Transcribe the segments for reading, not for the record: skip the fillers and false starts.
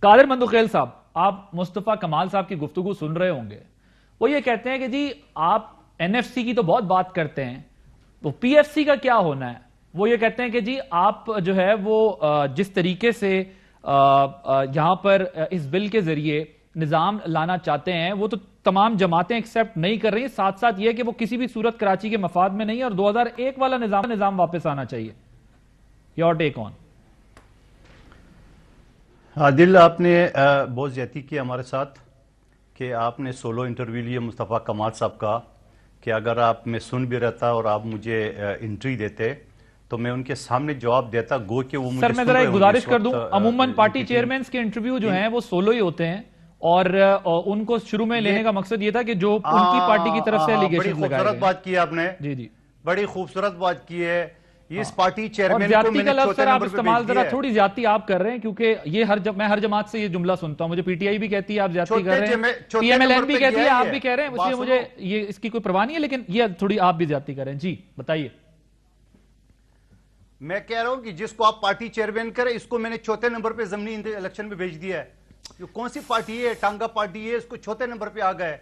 قادر مندوخیل صاحب، آپ مصطفیٰ کمال صاحب کی گفتگو سن رہے ہوں گے. وہ یہ کہتے ہیں کہ جی آپ این ایف سی کی تو بہت بات کرتے ہیں، تو پی ایف سی کا کیا ہونا ہے. وہ یہ کہتے ہیں کہ جی آپ جو ہے وہ جس طریقے سے یہاں پر اس بل کے ذریعے نظام لانا چاہتے ہیں وہ تو تمام جماعتیں ایکسیپٹ نہیں کر رہی ہیں. ساتھ ساتھ یہ کہ وہ کسی بھی صورت کراچی کے مفاد میں نہیں ہے، اور 2001 والا نظام واپس آنا چاہیے. یور ٹیک آن. عادل، آپ نے بہت زیادتی کی ہمارے ساتھ کہ آپ نے سولو انٹرویو لیا مصطفیٰ کمال صاحب کا، کہ اگر آپ میں سن بھی رہتا اور آپ مجھے انٹری دیتے تو میں ان کے سامنے جواب دیتا، گو کہ وہ مجھے سر میں ذرا ایک گزارش کر دوں، عموماً پارٹی چیئرمینز کے انٹرویو جو ہیں وہ سولو ہی ہوتے ہیں، اور ان کو شروع میں لینے کا مقصد یہ تھا کہ جو ان کی پارٹی کی طرف سے ایلیگیشن لگائے گئے. بڑی خوبصورت بات کی آپ نے، جی بڑی خوبصورت بات کی ہے. اس پارٹی چیئرمین کو زیادتی میں کا نے لفظ چوتھے سر آپ نمبر پہ استعمال بھیج ذرا دیا ہے. تھوڑی زیادتی آپ کر رہے ہیں، کیونکہ میں ہر جماعت سے یہ جملہ سنتا ہوں. مجھے پی ٹی آئی بھی کہتی ہے آپ زیادتی کر رہے ہیں، پی ایم ایل این بھی کہتی ہے آپ بھی کہہ رہے ہیں، اس لیے مجھے یہ اس کی کوئی پرواہ نہیں ہے، لیکن یہ تھوڑی آپ بھی زیادتی کر رہے ہیں. جی بتائیے. میں کہہ رہا ہوں کہ جس کو آپ پارٹی چیئرمین کریں، اس کو میں نے چوتھے نمبر پہ ضمنی الیکشن میں بھیج دیا ہے. یہ کون سی پارٹی ہے؟ ٹانگا پارٹی ہے، اس کو چوتھے نمبر پہ آ گئے.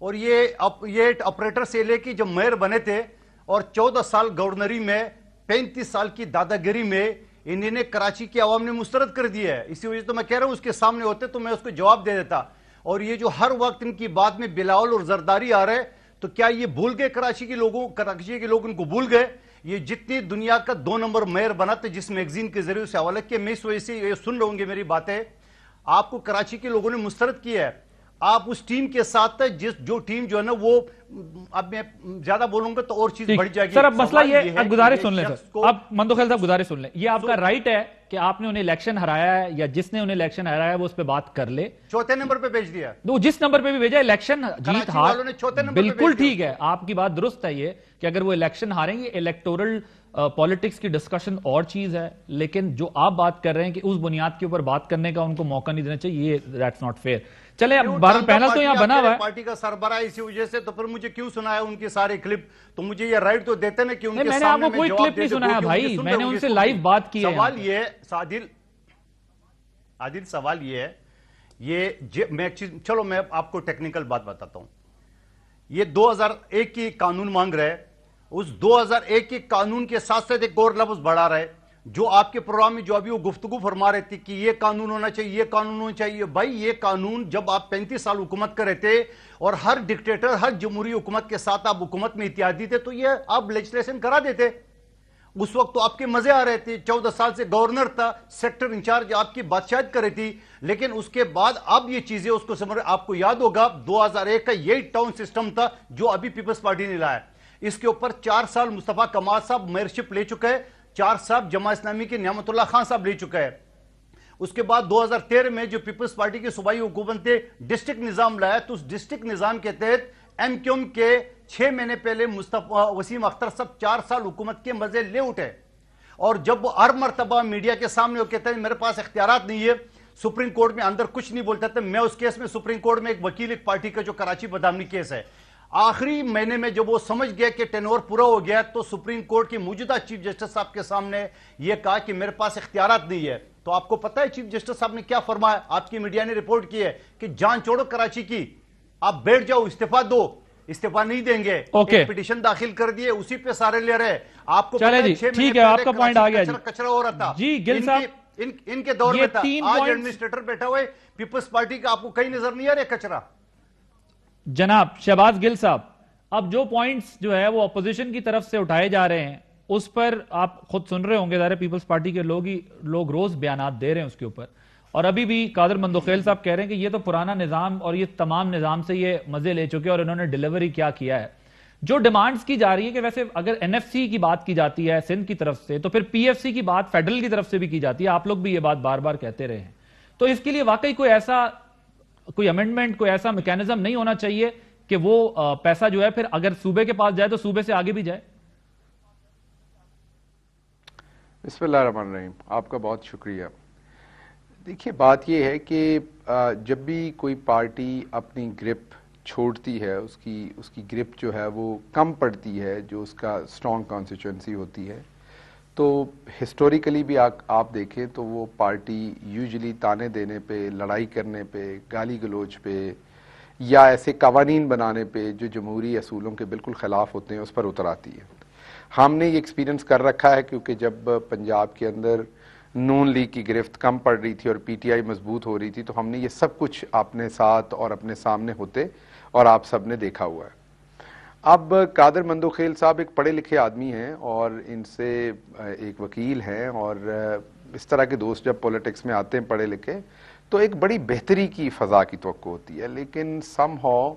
اور یہ آپریٹر سے لے کے جب میئر بنے تھے اور 14 سال گورنری میں 35 سال کی دادا گیری میں انہوں نے کراچی کی عوام نے مسترد کر دیا ہے. اسی وجہ تو میں کہہ رہا ہوں اس کے سامنے ہوتے تو میں اس کو جواب دے دیتا. اور یہ جو ہر وقت ان کی بات میں بلاول اور زرداری آ رہے، تو کیا یہ بھول گئے کراچی کے لوگ ان کو بھول گئے؟ یہ جتنی دنیا کا 2 نمبر میئر بنا تھا، جس میگزین کے ذریعے سے حوالہ کیا، میں اس وجہ سے یہ سن رہوں گے میری باتیں. آپ کو کراچی کے لوگوں نے مسترد کیا ہے. آپ اس ٹیم کے ساتھ جو ٹیم جو ہے نا وہ، اب میں زیادہ بولوں گا تو اور چیز بڑھ جائے گی. سر اب مسئلہ یہ ہے، گزارش سن لیں سر، اب مندوخیل صاحب گزارش سن لیں. یہ آپ کا رائٹ ہے کہ آپ نے انہیں الیکشن ہرایا ہے، یا جس نے انہیں الیکشن ہرایا ہے وہ اس پہ بات کر لے. چوتھے نمبر پہ بھیج دیا، جس نمبر پہ بھی بھیجا. الیکشن جیت ہار بالکل ٹھیک ہے، آپ کی بات درست ہے یہ کہ اگر وہ الیکشن ہاریں گے، الیکٹورل پالیٹکس کی ڈسکشن اور چیز ہے، لیکن جو آپ بات کر رہے ہیں کہ اس بنیاد کے اوپر بات کرنے کا ان کو موقع نہیں دینا چاہیے، یہ دیٹس ناٹ فیئر. چلے بہرحال پینل تو یہاں بنا ہوا ہے. پارٹی کا سربراہ اسی وجہ سے، تو پھر مجھے کیوں سنایا ان کی سارے کلپ؟ تو مجھے یہ رائٹ تو دیتے نا کہ ان کے سامنے میں جواب دے دوں. میں نے آپ کو کوئی کلپ نہیں سنایا بھائی، میں نے ان سے لائیو بات کی ہے. سوال یہ ہے عادل، سوال یہ ہے، میں چلو میں آپ کو ٹیکنیکل بات بتاتا ہوں. یہ 2001 کی قانون مانگ رہے، اس 2001 کے قانون کے ساتھ ساتھ ایک اور لفظ بڑھا رہے، جو آپ کے پروگرام میں جو ابھی وہ گفتگو فرما رہے تھے کہ یہ قانون ہونا چاہیے، یہ قانون ہونا چاہیے. بھائی یہ قانون جب آپ 35 سال حکومت کر رہے تھے اور ہر ڈکٹیٹر، ہر جمہوری حکومت کے ساتھ آپ حکومت میں اتحادی تھے، تو یہ آپ لیجسلیشن کرا دیتے. اس وقت تو آپ کے مزے آ رہے تھے، 14 سال سے گورنر تھا، سیکٹر انچارج آپ کی بادشاہت کر رہی تھی. لیکن اس کے بعد اب یہ چیزیں اس کو سمجھ، آپ کو یاد ہوگا 2001 کا یہی ٹاؤن سسٹم تھا جو ابھی پیپلز پارٹی نے لایا. اس کے اوپر 4 سال مصطفیٰ کمال صاحب میئرشپ لے چکے ہیں، 4 سال جماعت اسلامی کے نعمت اللہ خان صاحب لے چکے ہیں. اس کے بعد 2013 میں جو پیپلز پارٹی کی صوبائی حکومت نے ڈسٹرکٹ نظام لایا، تو اس ڈسٹرکٹ نظام کے تحت ایم کیو ایم کے 6 مہینے پہلے وسیم اختر صاحب 4 سال حکومت کے مزے لے اٹھے. اور جب وہ ہر مرتبہ میڈیا کے سامنے وہ کہتے ہیں میرے پاس اختیارات نہیں ہے، سپریم کورٹ میں اندر کچھ نہیں بولتا تھا. میں اس کیس میں سپریم کورٹ میں ایک وکیل ایک پارٹی کا جو کراچی بدامنی کیس ہے، آخری مہینے میں جب وہ سمجھ گیا کہ ٹینور پورا ہو گیا، تو سپریم کورٹ کے موجودہ چیف جسٹس صاحب کے سامنے یہ کہا کہ میرے پاس اختیارات نہیں ہے. تو آپ کو پتہ ہے چیف جسٹس صاحب نے کیا فرمایا؟ آپ کی میڈیا نے رپورٹ کی ہے کہ جان چھوڑو کراچی کی، آپ بیٹھ جاؤ، استعفیٰ دو. استعفیٰ نہیں دیں گے. ایک پیٹیشن داخل کر دیے، اسی پہ سارے لے رہے. آپ کو چلے جی ٹھیک ہے، آپ کا پوائنٹ آ گیا. کچرا ہو رہا تھا جی گل صاحب، ان کے دور میں تھا. آج ایڈمنسٹریٹر بیٹھا ہوئے پیپلز پارٹی کا، آپ کو کہیں نظر نہیں آ رہا کچرا؟ جناب شہباز گل صاحب، اب جو پوائنٹس جو ہے وہ اپوزیشن کی طرف سے اٹھائے جا رہے ہیں، اس پر آپ خود سن رہے ہوں گے، ظاہر پیپلز پارٹی کے لوگ روز بیانات دے رہے ہیں اس کے اوپر. اور ابھی بھی قادر مندوخیل صاحب کہہ رہے ہیں کہ یہ تو پرانا نظام اور یہ تمام نظام سے یہ مزے لے چکے اور انہوں نے ڈیلیوری کیا ہے. جو ڈیمانڈز کی جا رہی ہے کہ ویسے اگر این ایف سی کی بات کی جاتی ہے سندھ کی طرف سے، تو پھر پی ایف سی کی بات فیڈرل کی طرف سے بھی کی جاتی ہے. آپ لوگ بھی یہ بات بار بار کہتے رہے ہیں. تو اس کے لیے واقعی کوئی امینڈمنٹ، کوئی ایسا میکینزم نہیں ہونا چاہیے کہ وہ پیسہ جو ہے پھر اگر صوبے کے پاس جائے تو صوبے سے آگے بھی جائے؟ بسم اللہ الرحمن الرحیم. آپ کا بہت شکریہ. دیکھیے بات یہ ہے کہ جب بھی کوئی پارٹی اپنی گرپ چھوڑتی ہے، اس کی گرپ جو ہے وہ کم پڑتی ہے، جو اس کا اسٹرانگ کانسٹیچوئنسی ہوتی ہے، تو ہسٹوریکلی بھی آپ دیکھیں تو وہ پارٹی یوزلی تانے دینے پہ، لڑائی کرنے پہ، گالی گلوچ پہ یا ایسے قوانین بنانے پہ جو جمہوری اصولوں کے بالکل خلاف ہوتے ہیں اس پر اتر آتی ہے. ہم نے یہ ایکسپیرینس کر رکھا ہے کیونکہ جب پنجاب کے اندر نون لیگ کی گرفت کم پڑ رہی تھی اور پی ٹی آئی مضبوط ہو رہی تھی تو ہم نے یہ سب کچھ اپنے ساتھ اور اپنے سامنے ہوتے اور آپ سب نے دیکھا ہوا ہے. اب قادر مندوخیل صاحب ایک پڑھے لکھے آدمی ہیں اور ان سے ایک وکیل ہیں، اور اس طرح کے دوست جب پولیٹکس میں آتے ہیں پڑھے لکھے تو ایک بڑی بہتری کی فضا کی توقع ہوتی ہے. لیکن سم ہاؤ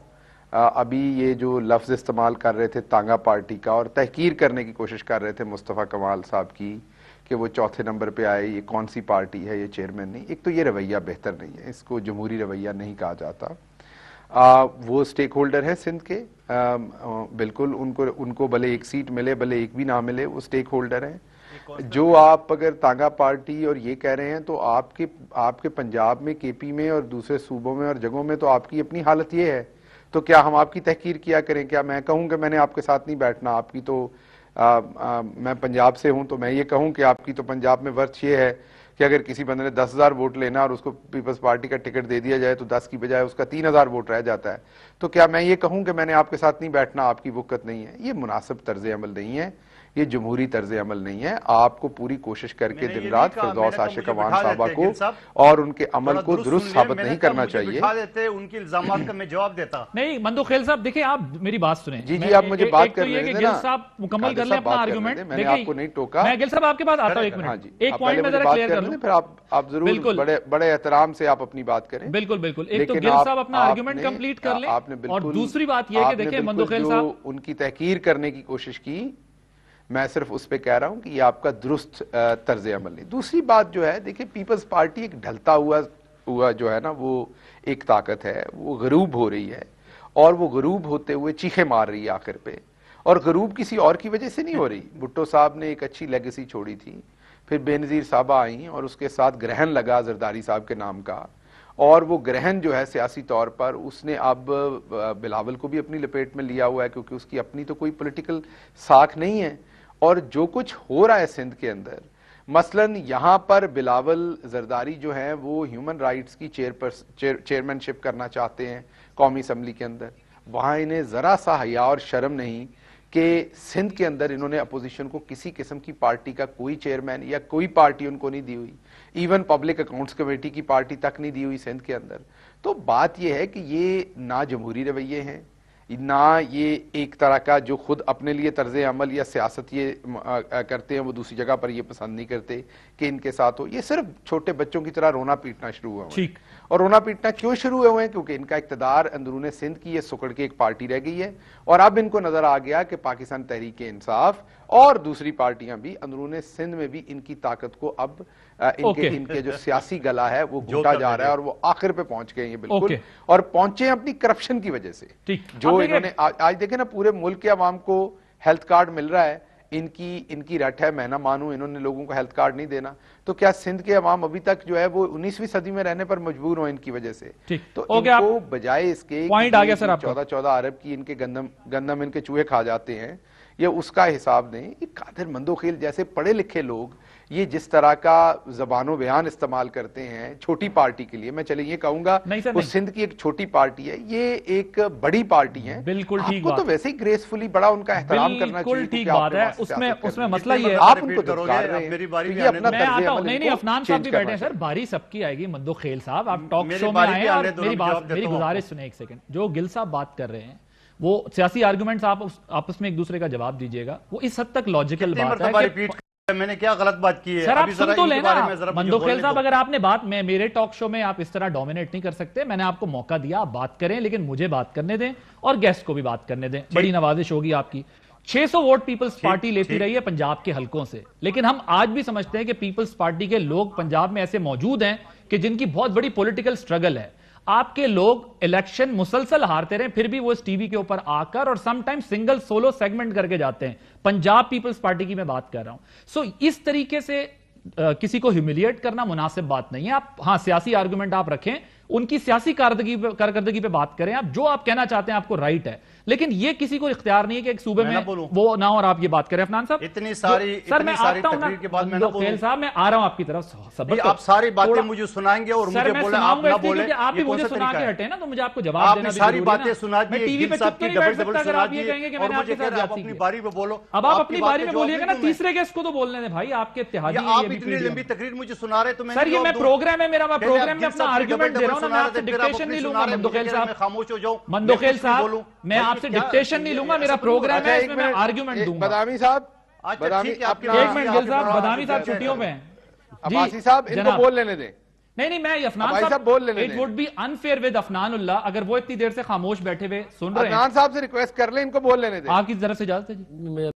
ابھی یہ جو لفظ استعمال کر رہے تھے تانگا پارٹی کا اور تحقیر کرنے کی کوشش کر رہے تھے مصطفیٰ کمال صاحب کی کہ وہ چوتھے نمبر پہ آئے، یہ کون سی پارٹی ہے، یہ چیئرمین نہیں. ایک تو یہ رویہ بہتر نہیں ہے، اس کو جمہوری رویہ نہیں کہا جاتا. وہ سٹیک ہولڈر ہیں سندھ کے، بالکل ان کو بھلے ایک سیٹ ملے بھلے ایک بھی نہ ملے، وہ سٹیک ہولڈر ہیں. جو آپ اگر تانگا پارٹی اور یہ کہہ رہے ہیں تو آپ کے پنجاب میں، کے پی میں اور دوسرے صوبوں میں اور جگہوں میں تو آپ کی اپنی حالت یہ ہے. تو کیا ہم آپ کی تحقیر کیا کریں؟ کیا میں کہوں کہ میں نے آپ کے ساتھ نہیں بیٹھنا؟ آپ کی تو میں پنجاب سے ہوں تو میں یہ کہوں کہ آپ کی تو پنجاب میں ورچ یہ ہے کہ اگر کسی بندے نے 10,000 ووٹ لینا اور اس کو پیپلز پارٹی کا ٹکٹ دے دیا جائے تو 10 کی بجائے اس کا 3,000 ووٹ رہ جاتا ہے. تو کیا میں یہ کہوں کہ میں نے آپ کے ساتھ نہیں بیٹھنا؟ آپ کی وقت نہیں ہے. یہ مناسب طرز عمل نہیں ہے، یہ جمہوری طرز عمل نہیں ہے. آپ کو پوری کوشش کر کے دن رات فردوس عاشق عوان صاحبہ کو اور ان کے عمل کو درست ثابت نہیں کرنا چاہیے. ان کے الزامات کا میں جواب دیتا نہیں. مندوخیل صاحب دیکھیں، آپ میری بات سنیں. جی آپ مجھے بات کر لیں. گل صاحب مکمل کر لیں اپنا آرگومنٹ. میں نے آپ کو نہیں ٹوکا. میں گل صاحب آپ کے پاس آتا ہوں ایک منٹ. ایک پوائنٹ میں ذرا کلیئر کر لوں، پھر آپ ضرور بڑے احترام سے آپ اپنی بات کریں. بالکل بالکل. ایک تو گل صاحب اپنا آرگومنٹ کمپلیٹ کر لیں، اور دوسری بات یہ کہ دیکھیں مندوخیل صاحب ان کی تحقیر کرنے کی کوشش کی، میں صرف اس پہ کہہ رہا ہوں کہ یہ آپ کا درست طرز عمل نہیں. دوسری بات جو ہے، دیکھیں پیپلز پارٹی ایک ڈھلتا ہوا جو ہے نا وہ ایک طاقت ہے، وہ غروب ہو رہی ہے اور وہ غروب ہوتے ہوئے چیخیں مار رہی ہے آخر پہ. اور غروب کسی اور کی وجہ سے نہیں ہو رہی. بھٹو صاحب نے ایک اچھی لیگیسی چھوڑی تھی، پھر بے نظیر صاحبہ آئیں اور اس کے ساتھ گرہن لگا زرداری صاحب کے نام کا، اور وہ گرہن جو ہے سیاسی طور پر اس نے اب بلاول کو بھی اپنی لپیٹ میں لیا ہوا ہے کیونکہ اس کی اپنی تو کوئی پولیٹیکل ساکھ نہیں ہے. اور جو کچھ ہو رہا ہے سندھ کے اندر، مثلاً یہاں پر بلاول زرداری جو ہیں وہ ہیومن رائٹس کی چیئرمین شپ کرنا چاہتے ہیں قومی اسمبلی کے اندر. وہاں انہیں ذرا سا حیا اور شرم نہیں کہ سندھ کے اندر انہوں نے اپوزیشن کو کسی قسم کی پارٹی کا کوئی چیئرمین یا کوئی پارٹی ان کو نہیں دی ہوئی، ایون پبلک اکاؤنٹس کمیٹی کی پارٹی تک نہیں دی ہوئی سندھ کے اندر. تو بات یہ ہے کہ یہ نہ جمہوری رویے ہیں، نہ یہ ایک طرح کا جو خود اپنے لیے طرز عمل یا سیاست یہ کرتے ہیں وہ دوسری جگہ پر یہ پسند نہیں کرتے کہ ان کے ساتھ ہو. یہ صرف چھوٹے بچوں کی طرح رونا پیٹنا شروع ہوا ہے. اور رونا پیٹنا کیوں شروع ہوئے ہیں؟ کیونکہ ان کا اقتدار اندرون سندھ کی یہ سکڑ کے ایک پارٹی رہ گئی ہے، اور اب ان کو نظر آ گیا کہ پاکستان تحریک انصاف اور دوسری پارٹیاں بھی اندرون سندھ میں بھی ان کی طاقت کو اب ان کے جو سیاسی گلا ہے وہ گھٹا جا رہا ہے، اور وہ آخر پہ پہنچ گئے ہیں بالکل، اور پہنچے ہیں اپنی کرپشن کی وجہ سے. جو انہوں نے آج دیکھیں نا پورے ملک کے عوام کو ہیلتھ کارڈ مل رہا ہے، ان کی رٹ ہے، میں نہ مانوں انہوں نے لوگوں کو ہیلتھ کارڈ نہیں دینا. تو کیا سندھ کے عوام ابھی تک جو ہے وہ 19ویں صدی میں رہنے پر مجبور ہوں ان کی وجہ سے؟ تو ان کو بجائے اس کے 14 ارب کی ان کے گندم ان کے چوہے کھا جاتے ہیں، یہ اس کا حساب نہیں. قادر مندوخیل جیسے پڑھے لکھے لوگ یہ جس طرح کا زبان و بیان استعمال کرتے ہیں چھوٹی پارٹی کے لیے، میں چلے یہ کہوں گا وہ سندھ کی ایک چھوٹی پارٹی ہے، یہ ایک بڑی پارٹی ہے. بالکل ٹھیک بات، آپ کو تو ویسے ہی گریسفلی بڑا ان کا احترام کرنا چاہیے. ٹھیک بات ہے. اس میں مسئلہ یہ ہے آپ ان کو دھتکار رہے ہیں. یہ اپنا میں آتا ہوں. نہیں افنان صاحب بھی بیٹھے ہیں سر، باری سب کی آئے گی. مندوخیل صاحب آپ ٹاک شو میں آئے اور میری گزارش سنیں ایک سیکنڈ. جو گل صاحب بات کر رہے ہیں وہ سیاسی آرگومنٹس آپ آپس میں ایک دوسرے کا جواب دیجئے گا، وہ اس حد تک لاجیکل بات ہے کہ میں نے کیا غلط بات کی ہے. سر آپ سن تو لینا. مندوخیل صاحب اگر آپ نے بات میرے ٹاک شو میں آپ اس طرح ڈومینیٹ نہیں کر سکتے. میں نے آپ کو موقع دیا آپ بات کریں، لیکن مجھے بات کرنے دیں اور گیسٹ کو بھی بات کرنے دیں. بڑی نوازش ہوگی آپ کی. 600 ووٹ پیپلز پارٹی لیتی رہی ہے پنجاب کے حلقوں سے، لیکن ہم آج بھی سمجھتے ہیں کہ پیپلز پارٹی کے لوگ پنجاب میں ایسے موجود ہیں کہ جن کی بہت بڑی پولیٹیکل سٹرگل ہے. آپ کے لوگ الیکشن مسلسل ہارتے رہے پھر بھی وہ اس ٹی وی کے اوپر آ کر اور some time single solo segment کر کے جاتے ہیں. پنجاب پیپلز پارٹی کی میں بات کر رہا ہوں. سو اس طریقے سے کسی کو ہیوملیٹ کرنا مناسب بات نہیں ہے. آپ ہاں سیاسی آرگومنٹ آپ رکھیں، ان کی سیاسی کارکردگی پہ بات کریں آپ، جو آپ کہنا چاہتے ہیں آپ کو رائٹ ہے، لیکن یہ کسی کو اختیار نہیں ہے کہ ایک صوبے میں وہ نہ اور آپ یہ بات کریں. عفنان صاحب اتنی ساری تقریر کے بعد میں نہ بولوں. صاحب میں آ رہا ہوں آپ کی طرف، آپ ساری باتیں مجھے سنائیں گے اور مجھے بولیں آپ نہ بولیں. آپ بھی مجھے سنا کے ہٹے نا تو مجھے آپ کو جواب دینا بھی ضروری ہے. ساری باتیں سنا دی، ٹی وی پہ چپ نہیں بیٹھ سکتا اگر آپ یہ کہیں گے کہ میں نے آپ کے ساتھ زیادتی کی. اپنی باری میں بولو. اب آپ اپنی باری میں بولیے گا نا، تیسرے گیسٹ کو تو بولنے دیں بھائی، آپ کے اتحادی ہیں. آپ اتنی لمبی تقریر مجھے سنا رہے تو میں سر یہ میں پروگرام ہے میرا، میں پروگرام میں اپنا آرگیومنٹ دے رہا ہوں نا، میں آپ سے ڈکٹیشن نہیں لوں گا. مندوخیل صاحب، خاموش ہو جاؤ. مندوخیل صاحب میں آپ سے ڈکٹیشن نہیں لوں گا، میرا پروگرام ہے، اس میں میں آرگیومنٹ دوں گا. بدامی صاحب، ایک منٹ گل صاحب، بدامی صاحب چھٹیوں پہ ہیں. عباسی صاحب ان کو بول لینے دیں. نہیں میں عفنان صاحب بول لینے دیں. It would be unfair with Afnan اللہ اگر وہ اتنی دیر سے خاموش بیٹھے ہوئے سن رہے ہیں. عفنان صاحب سے ریکویسٹ کر لیں ان کو بول لینے دیں. آپ کی طرف سے اجازت ہے جی.